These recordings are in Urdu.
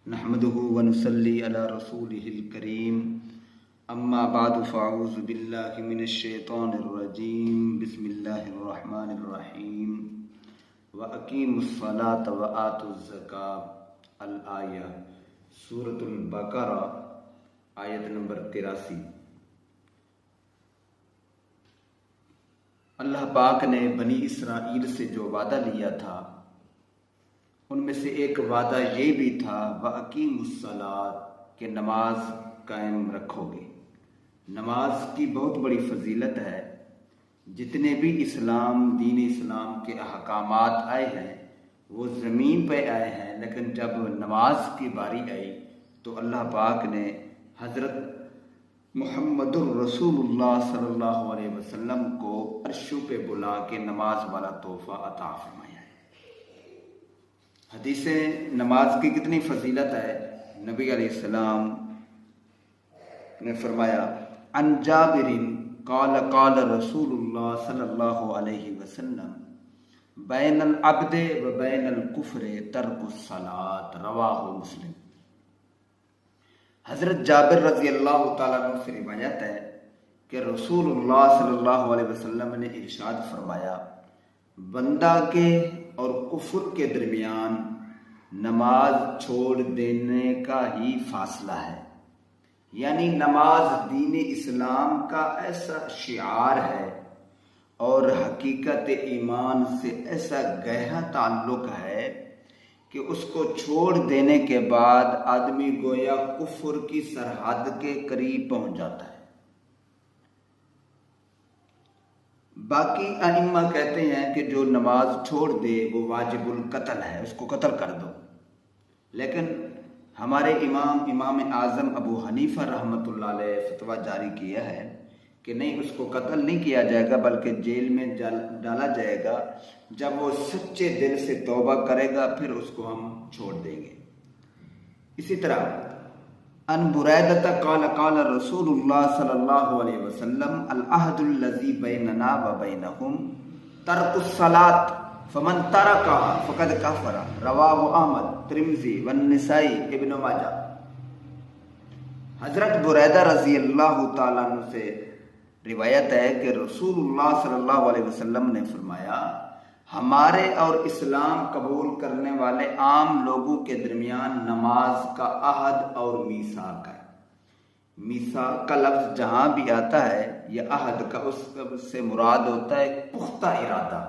نحمده ونصلي على رسوله الكريم اما بعد فاعوذ بالله من الشيطان الرجيم بسم الله الرحمن الرحيم واقيموا الصلاة وآتوا الزكاة الآيہ سورۃ البقرہ آیت نمبر 83۔ اللہ پاک نے بنی اسرائیل سے جو وعدہ لیا تھا ان میں سے ایک وعدہ یہ بھی تھا وَأَقِیمُوا الصَّلَاةَ کہ نماز قائم رکھو گے۔ نماز کی بہت بڑی فضیلت ہے۔ جتنے بھی دین اسلام کے احکامات آئے ہیں وہ زمین پہ آئے ہیں، لیکن جب نماز کی باری آئی تو اللہ پاک نے حضرت محمد الرسول اللہ صلی اللہ علیہ وسلم کو عرشوں پہ بلا کے نماز والا تحفہ عطا فرمایا۔ حدیث نماز کی کتنی فضیلت ہے۔ نبی علیہ السلام نے فرمایا عن جابر قال قال رسول اللہ صلی اللہ علیہ وسلم بین العبد و بین الکفر ترک الصلاۃ رواہ مسلم۔ حضرت جابر رضی اللہ تعالیٰ عنہ سے روایت ہے کہ رسول اللہ صلی اللہ علیہ وسلم نے ارشاد فرمایا بندہ کے اور کفر کے درمیان نماز چھوڑ دینے کا ہی فاصلہ ہے، یعنی نماز دین اسلام کا ایسا شعار ہے اور حقیقت ایمان سے ایسا گہرا تعلق ہے کہ اس کو چھوڑ دینے کے بعد آدمی گویا کفر کی سرحد کے قریب پہنچ جاتا ہے۔ باقی ائمہ کہتے ہیں کہ جو نماز چھوڑ دے وہ واجب القتل ہے، اس کو قتل کر دو، لیکن ہمارے امام اعظم ابو حنیفہ رحمۃ اللہ علیہ فتویٰ جاری کیا ہے کہ نہیں، اس کو قتل نہیں کیا جائے گا بلکہ جیل میں ڈالا جائے گا۔ جب وہ سچے دل سے توبہ کرے گا پھر اس کو ہم چھوڑ دیں گے۔ اسی طرح ان بریدہ قال قال رسول اللہ صلی اللہ علیہ وسلم العہد الذی بیننا و بینہم ترک الصلاۃ فمن ترکها فقد کفر رواہ احمد ترمذی والنسائی ابن ماجہ۔ حضرت بریدہ رضی اللہ تعالیٰ عنہ سے روایت ہے کہ رسول اللہ صلی اللہ علیہ وسلم نے فرمایا ہمارے اور اسلام قبول کرنے والے عام لوگوں کے درمیان نماز کا عہد اور میثاق ہے۔ میثاق کا لفظ جہاں بھی آتا ہے یا عہد کا، اس سے مراد ہوتا ہے پختہ ارادہ،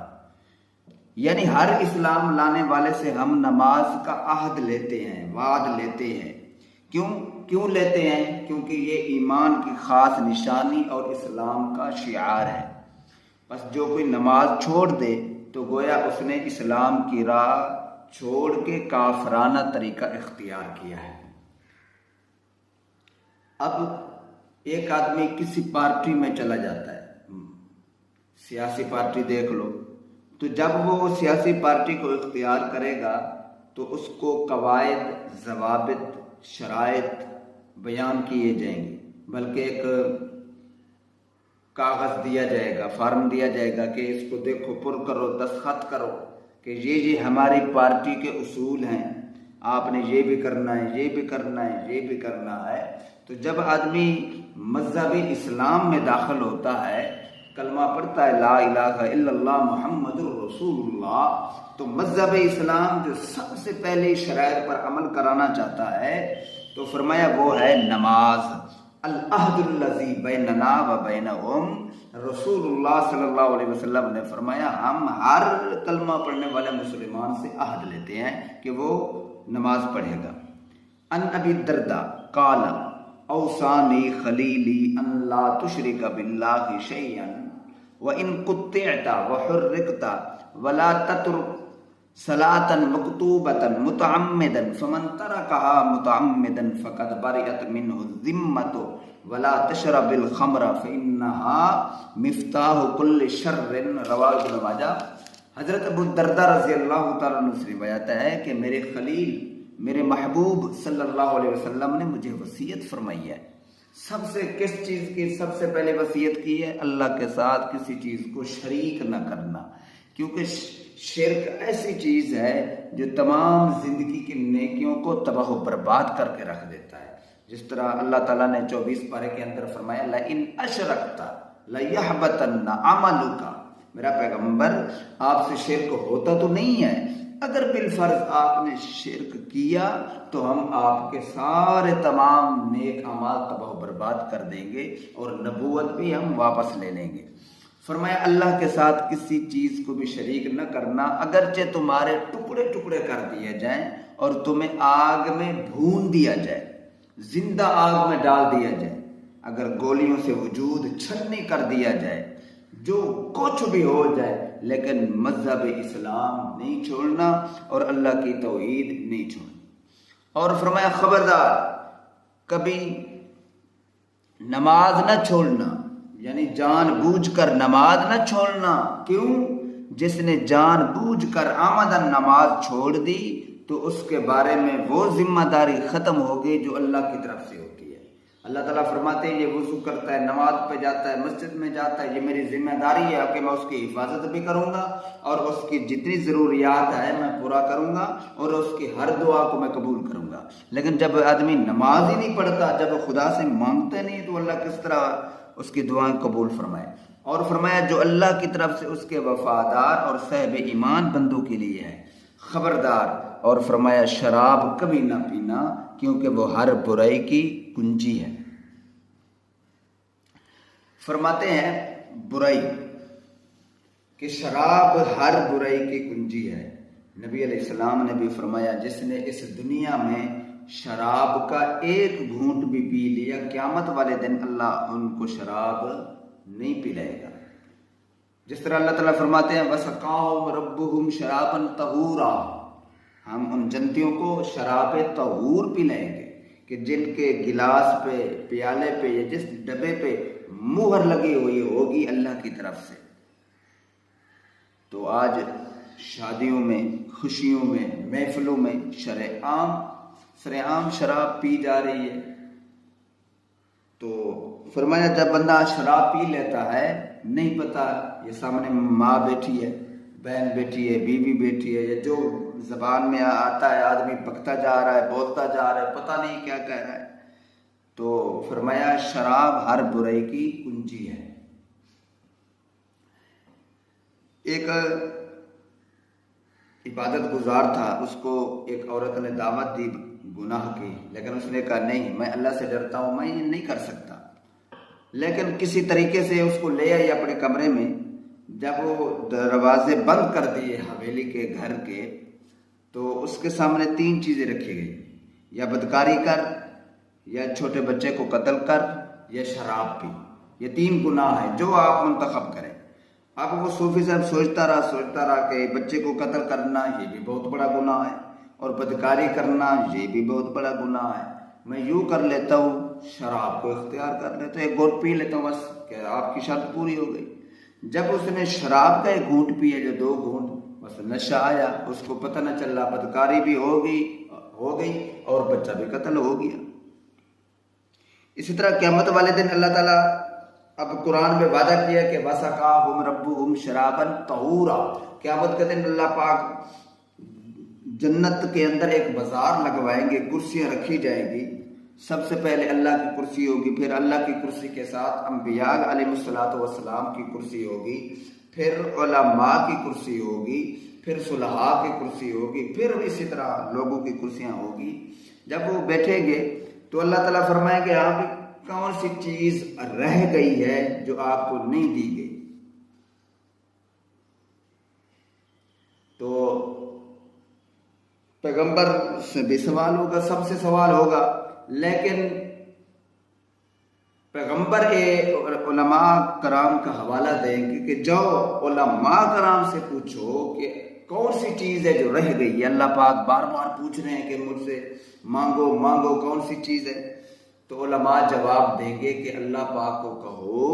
یعنی ہر اسلام لانے والے سے ہم نماز کا عہد لیتے ہیں، وعد لیتے ہیں۔ کیوں لیتے ہیں؟ کیونکہ یہ ایمان کی خاص نشانی اور اسلام کا شعار ہے۔ بس جو کوئی نماز چھوڑ دے تو گویا اس نے اسلام کی راہ چھوڑ کے کافرانہ طریقہ اختیار کیا ہے۔ اب ایک آدمی کسی پارٹی میں چلا جاتا ہے، سیاسی پارٹی دیکھ لو، تو جب وہ سیاسی پارٹی کو اختیار کرے گا تو اس کو قواعد، ضوابط، شرائط بیان کیے جائیں گے، بلکہ ایک کاغذ دیا جائے گا، فارم دیا جائے گا کہ اس کو دیکھو، پر کرو، دستخط کرو کہ یہ ہماری پارٹی کے اصول ہیں، آپ نے یہ بھی کرنا ہے، یہ بھی کرنا ہے، یہ بھی کرنا ہے۔ تو جب آدمی مذہب اسلام میں داخل ہوتا ہے، کلمہ پڑھتا ہے لا الہ الا اللہ محمد الرسول اللہ، تو مذہب اسلام جو سب سے پہلے شرائط پر عمل کرانا چاہتا ہے تو فرمایا وہ ہے نماز۔ العہد الذی بیننا و بینہم، رسول اللہ صلی اللہ علیہ وسلم نے فرمایا ہم ہر کلمہ پڑھنے والے مسلمان سے عہد لیتے ہیں کہ وہ نماز پڑھے گا۔ ان ابی الدرداء قال اوصانی خلیلی ان لا تشرک باللہ شیئا وَإِن قُطِّعْتَ وَحُرِّقْتَ وَلَا تَتْرُكْ صَلَاةً مَكْتُوبَةً مُتَعَمِّدًا فَمَنْ تَرَكَهَا مُتَعَمِّدًا فَقَدْ بَرِئَتْ مِنْهُ الذِّمَّةُ وَلَا تَشْرَبِ الْخَمْرَ فَإِنَّهَا مِفْتَاحُ كُلِّ شَرٍّ رواہ ابن ماجہ۔ حضرت ابو الدرداء رضی اللہ تعالیٰ عنہ سے روایت ہے کہ میرے خلیل، میرے محبوب صلی اللہ علیہ وسلم نے مجھے وصیت فرمائی ہے۔ سب سے کس چیز کی سب سے پہلے وصیت کی ہے؟ اللہ کے ساتھ کسی چیز کو شریک نہ کرنا، کیونکہ شرک ایسی چیز ہے جو تمام زندگی کی نیکیوں کو تباہ و برباد کر کے رکھ دیتا ہے. جس طرح اللہ تعالیٰ نے 24 پارے کے اندر فرمایا لَإِنْ أَشْرَكْتَ لَيَحْبَطَنَّ عَمَلُكَ. میرا پیغمبر آپ سے شرک ہوتا تو نہیں ہے، اگر بالفرض آپ نے شرک کیا تو ہم آپ کے سارے تمام نیک اعمال تباہ و برباد کر دیں گے اور نبوت بھی ہم واپس لے لیں گے. فرمایا اللہ کے ساتھ کسی چیز کو بھی شریک نہ کرنا، اگرچہ تمہارے ٹکڑے ٹکڑے کر دیے جائیں اور تمہیں آگ میں بھون دیا جائے، زندہ آگ میں ڈال دیا جائے، اگر گولیوں سے وجود چھلنی کر دیا جائے، جو کچھ بھی ہو جائے، لیکن مذہب اسلام نہیں چھوڑنا اور اللہ کی توحید نہیں چھوڑنا. اور فرمایا خبردار کبھی نماز نہ چھوڑنا، یعنی جان بوجھ کر نماز نہ چھوڑنا. کیوں؟ جس نے جان بوجھ کر آمدن نماز چھوڑ دی تو اس کے بارے میں وہ ذمہ داری ختم ہوگی جو اللہ کی طرف سے ہوتی ہے. اللہ تعالیٰ فرماتے ہیں یہ وضو کرتا ہے، نماز پہ جاتا ہے، مسجد میں جاتا ہے، یہ میری ذمہ داری ہے کہ میں اس کی حفاظت بھی کروں گا اور اس کی جتنی ضروریات ہے میں پورا کروں گا اور اس کی ہر دعا کو میں قبول کروں گا. لیکن جب آدمی نماز ہی نہیں پڑھتا، جب خدا سے مانگتا نہیں، تو اللہ کس طرح اس کی دعائیں قبول فرمائے. اور فرمایا جو اللہ کی طرف سے اس کے وفادار اور صاحب ایمان بندوں کے لیے ہے خبردار. اور فرمایا شراب کبھی نہ پینا کیونکہ وہ ہر برائی کی کنجی ہے. فرماتے ہیں برائی کہ شراب ہر برائی کی کنجی ہے. نبی علیہ السلام نے بھی فرمایا جس نے اس دنیا میں شراب کا ایک گھونٹ بھی پی لیا، قیامت والے دن اللہ ان کو شراب نہیں پلائے گا. جس طرح اللہ تعالیٰ فرماتے ہیں وَسَقَاهُمْ رَبُّهُمْ شَرَابًا طَهُورًا، ہم ان جنتیوں کو شراب طہور پلائیں گے کہ جن کے گلاس پہ، پیالے پہ یا جس ڈبے پہ مہر لگی ہوئی ہوگی اللہ کی طرف سے. تو آج شادیوں میں، خوشیوں میں، محفلوں میں سرعام شراب پی جا رہی ہے. تو فرمایا جب بندہ شراب پی لیتا ہے، نہیں پتا یہ سامنے ماں بیٹھی ہے، بہن بیٹھی ہے، بیوی بیٹھی ہے، یا جو زبان میں آتا ہے آدمی بکتا جا رہا ہے، بولتا جا رہا ہے، پتہ نہیں کیا کہہ رہا ہے. تو فرمایا شراب ہر برائی کی کنجی ہے. ایک عبادت گزار تھا، اس کو ایک عورت نے دعوت دی گناہ کی، لیکن اس نے کہا نہیں میں اللہ سے ڈرتا ہوں، میں یہ نہیں کر سکتا. لیکن کسی طریقے سے اس کو لے آئی اپنے کمرے میں. جب وہ دروازے بند کر دیے حویلی کے گھر کے، تو اس کے سامنے 3 چیزیں رکھی گئی، یا بدکاری کر، یا چھوٹے بچے کو قتل کر، یا شراب پی. یہ 3 گناہ ہیں جو آپ منتخب کریں. اب وہ صوفی صاحب سوچتا رہا کہ بچے کو قتل کرنا یہ بھی بہت بڑا گناہ ہے اور بدکاری کرنا یہ بھی بہت بڑا گناہ ہے. میں یوں کر لیتا ہوں، شراب کو اختیار کر لیتا ہوں، ایک گھونٹ پی لیتا ہوں، بس کہ آپ کی شرط پوری ہو گئی. جب اس نے شراب کا ایک گھونٹ پیا، جو 2 گھونٹ، بس نشہ آیا، اس کو پتہ نہ چلا، بدکاری بھی ہو گئی اور بچہ بھی قتل ہو گیا. اسی طرح قیامت والے دن اللہ تعالیٰ اب قرآن میں وعدہ کیا کہ وَسَقَاهُمْ رَبُّهُمْ شَرَابًا طَهُورًا. قیامت کے دن اللہ پاک جنت کے اندر ایک بازار لگوائیں گے، کرسیاں رکھی جائیں گی. سب سے پہلے اللہ کی کرسی ہوگی، پھر اللہ کی کرسی کے ساتھ انبیاء علیہ السلام کی کرسی ہوگی، پھر علماء کی کرسی ہوگی، پھر صلحاء کی کرسی ہوگی، پھر اسی طرح لوگوں کی کرسیاں ہوگی. جب وہ بیٹھیں گے تو اللہ تعالیٰ فرمائیں گے آپ کون سی چیز رہ گئی ہے جو آپ کو نہیں دی گئی. تو پیغمبر سے بھی سوال ہوگا، سب سے سوال ہوگا، لیکن پیغمبر علماء کرام کا حوالہ دیں گے کہ جاؤ علماء کرام سے پوچھو کہ کون سی چیز ہے جو رہ گئی ہے. اللہ پاک بار بار پوچھ رہے ہیں کہ مجھ سے مانگو کون سی چیز ہے. تو علماء جواب دیں گے کہ اللہ پاک کو کہو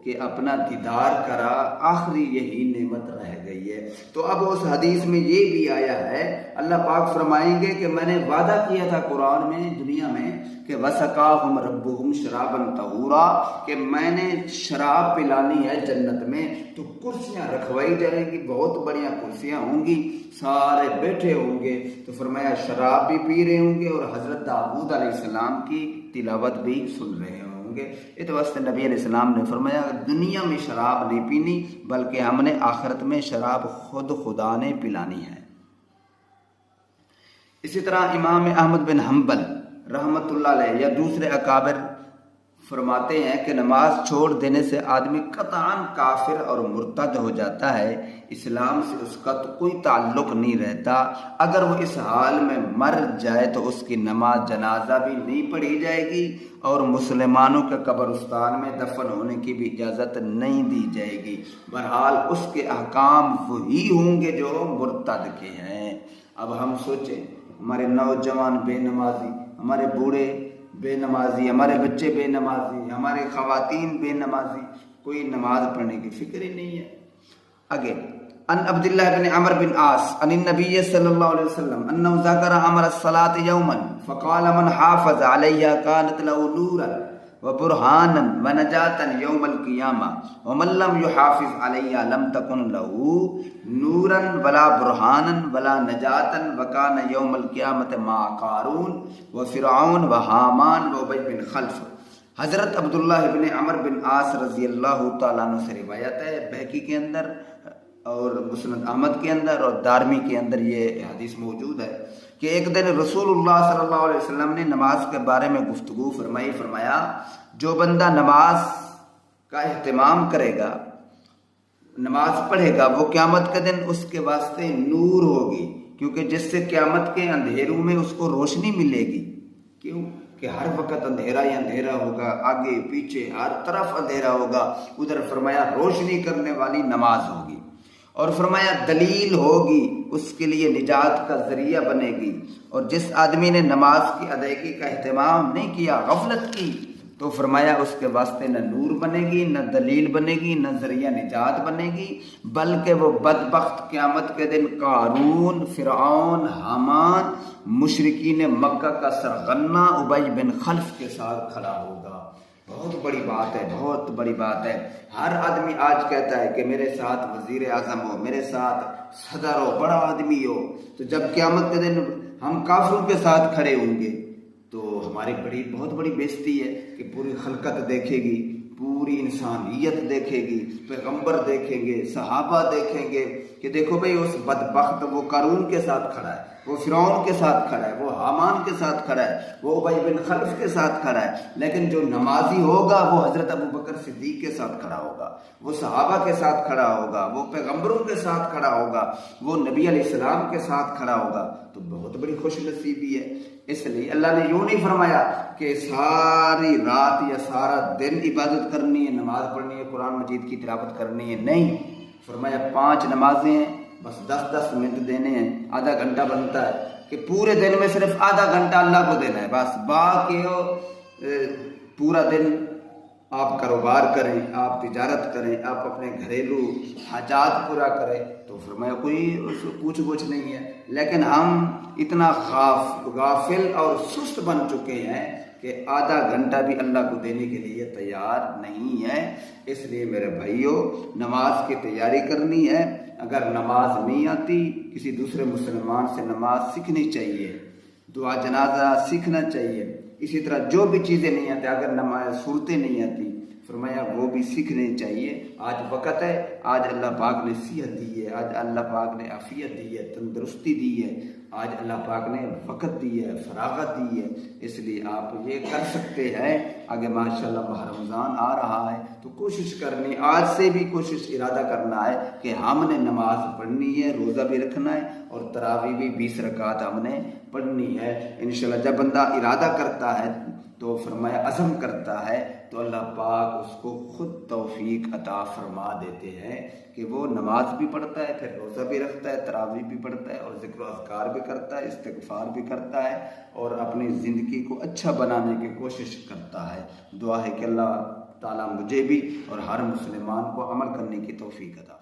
کہ اپنا دیدار کرا، آخری یہی نعمت رہ گئی ہے۔ تو اب اس حدیث میں یہ بھی آیا ہے، اللہ پاک فرمائیں گے کہ میں نے وعدہ کیا تھا قرآن میں دنیا میں کہ وَسَقَاهُمْ رَبُّهُمْ شَرَابًا طَهُورًا، کہ میں نے شراب پلانی ہے جنت میں، تو کرسیاں رکھوائی جائیں گی، بہت بڑیاں کرسیاں ہوں گی، سارے بیٹھے ہوں گے۔ تو فرمایا شراب بھی پی رہے ہوں گے اور حضرت داؤد علیہ السلام کی تلاوت بھی سن رہے ہوں گے۔ اس واسطے نبی علیہ السلام نے فرمایا دنیا میں شراب نہیں پینی، بلکہ ہم نے آخرت میں شراب خود خدا نے پلانی ہے۔ اسی طرح امام احمد بن حنبل رحمۃ اللہ علیہ یا دوسرے اکابر فرماتے ہیں کہ نماز چھوڑ دینے سے آدمی قطعاً کافر اور مرتد ہو جاتا ہے، اسلام سے اس کا تو کوئی تعلق نہیں رہتا۔ اگر وہ اس حال میں مر جائے تو اس کی نماز جنازہ بھی نہیں پڑھی جائے گی اور مسلمانوں کے قبرستان میں دفن ہونے کی بھی اجازت نہیں دی جائے گی۔ بہرحال اس کے احکام وہی ہوں گے جو مرتد کے ہیں۔ اب ہم سوچیں، ہمارے نوجوان بے نمازی، ہمارے بوڑھے بے نمازی، ہمارے بچے بے نمازی، ہمارے خواتین بے نمازی، کوئی نماز پڑھنے کی فکر ہی نہیں ہے۔ آگے ان عبداللہ بن عمر بن عاص ان النبی صلی اللہ علیہ وسلم انه ذکر امر الصلاة یوما فقال من حافظ علیہا كانت له نورا وبرهانا ونجاتا یوم القیامہ ومن لم يحافظ علیہا لم تکن له نورا ولا برهانا ولا نجاتا وكان یوم القیامة مع قارون وفرعون وحامان وابی بن خلف۔ حضرت عبداللہ بن عمر بن عاص رضی اللہ تعالیٰ عنہ سے روایت ہے، بہقی کے اندر اور مسند احمد کے اندر اور دارمی کے اندر یہ حدیث موجود ہے کہ ایک دن رسول اللہ صلی اللہ علیہ وسلم نے نماز کے بارے میں گفتگو فرمایا جو بندہ نماز کا اہتمام کرے گا، نماز پڑھے گا، وہ قیامت کے دن اس کے واسطے نور ہوگی، کیونکہ جس سے قیامت کے اندھیروں میں اس کو روشنی ملے گی۔ کیوں کہ ہر وقت اندھیرا ہی اندھیرا ہوگا، آگے پیچھے ہر طرف اندھیرا ہوگا، ادھر فرمایا روشنی کرنے والی نماز ہوگی، اور فرمایا دلیل ہوگی، اس کے لیے نجات کا ذریعہ بنے گی۔ اور جس آدمی نے نماز کی ادائیگی کا اہتمام نہیں کیا، غفلت کی، تو فرمایا اس کے واسطے نہ نور بنے گی، نہ دلیل بنے گی، نہ ذریعہ نجات بنے گی، بلکہ وہ بدبخت قیامت کے دن قارون، فرعون، حامان، مشرکین مکہ کا سرغنہ ابی بن خلف کے ساتھ کھڑا ہوگا۔ بہت بڑی بات ہے، بہت بڑی بات ہے۔ ہر آدمی آج کہتا ہے کہ میرے ساتھ وزیر اعظم ہو، میرے ساتھ صدر ہو، بڑا آدمی ہو، تو جب قیامت کے دن ہم کافروں کے ساتھ کھڑے ہوں گے تو ہماری بہت بڑی بےزتی ہے کہ پوری خلقت دیکھے گی، پوری انسانیت دیکھے گی، پیغمبر دیکھیں گے، صحابہ دیکھیں گے کہ دیکھو بھئی اس بدبخت وہ قارون کے ساتھ کھڑا ہے، وہ فرعون کے ساتھ کھڑا ہے، وہ حامان کے ساتھ کھڑا ہے، وہ ابی بن خلف کے ساتھ کھڑا ہے، لیکن جو نمازی ہوگا وہ حضرت ابوبکر صدیق کے ساتھ کھڑا ہوگا، وہ صحابہ کے ساتھ کھڑا ہوگا، وہ پیغمبروں کے ساتھ کھڑا ہوگا، وہ نبی علیہ السلام کے ساتھ کھڑا ہوگا، تو بہت بڑی خوش نصیبی ہے۔ اس لیے اللہ نے یوں نہیں فرمایا کہ ساری رات یا سارا دن عبادت کرنی ہے، نماز پڑھنی ہے، قرآن مجید کی تلاوت کرنی ہے، نہیں، فرمایا 5 نمازیں ہیں، بس 10-10 منٹ دینے ہیں، آدھا گھنٹہ بنتا ہے کہ پورے دن میں صرف آدھا گھنٹہ اللہ کو دینا ہے، بس باقی پورا دن آپ کاروبار کریں، آپ تجارت کریں، آپ اپنے گھریلو حاجات پورا کریں، تو فرمایا کوئی پوچھ گچھ نہیں ہے۔ لیکن ہم اتنا غافل اور سست بن چکے ہیں کہ آدھا گھنٹہ بھی اللہ کو دینے کے لیے تیار نہیں ہے۔ اس لیے میرے بھائیوں، نماز کی تیاری کرنی ہے۔ اگر نماز نہیں آتی، کسی دوسرے مسلمان سے نماز سیکھنی چاہیے، دعا جنازہ سیکھنا چاہیے۔ اسی طرح جو بھی چیزیں نہیں آتی، اگر نماز صورتیں نہیں آتی، فرمایا وہ بھی سیکھنے چاہیے۔ آج وقت ہے، آج اللہ پاک نے صحت دی ہے، آج اللہ پاک نے عافیت دی ہے، تندرستی دی ہے، آج اللہ پاک نے وقت دی ہے، فراغت دی ہے، اس لیے آپ یہ کر سکتے ہیں۔ آگے ماشاءاللہ ماہ رمضان آ رہا ہے تو کوشش کرنی، آج سے بھی کوشش ارادہ کرنا ہے کہ ہم نے نماز پڑھنی ہے، روزہ بھی رکھنا ہے اور تراویح بھی 20 رکعت ہم نے پڑھنی ہے انشاءاللہ۔ جب بندہ ارادہ کرتا ہے تو فرمایا عزم کرتا ہے تو اللہ پاک اس کو خود توفیق عطا فرما دیتے ہیں کہ وہ نماز بھی پڑھتا ہے، پھر روزہ بھی رکھتا ہے، تراویح بھی پڑھتا ہے اور ذکر و اذکار بھی کرتا ہے، استغفار بھی کرتا ہے اور اپنی زندگی کو اچھا بنانے کی کوشش کرتا ہے۔ دعا ہے کہ اللہ تعالیٰ مجھے بھی اور ہر مسلمان کو عمل کرنے کی توفیق عطا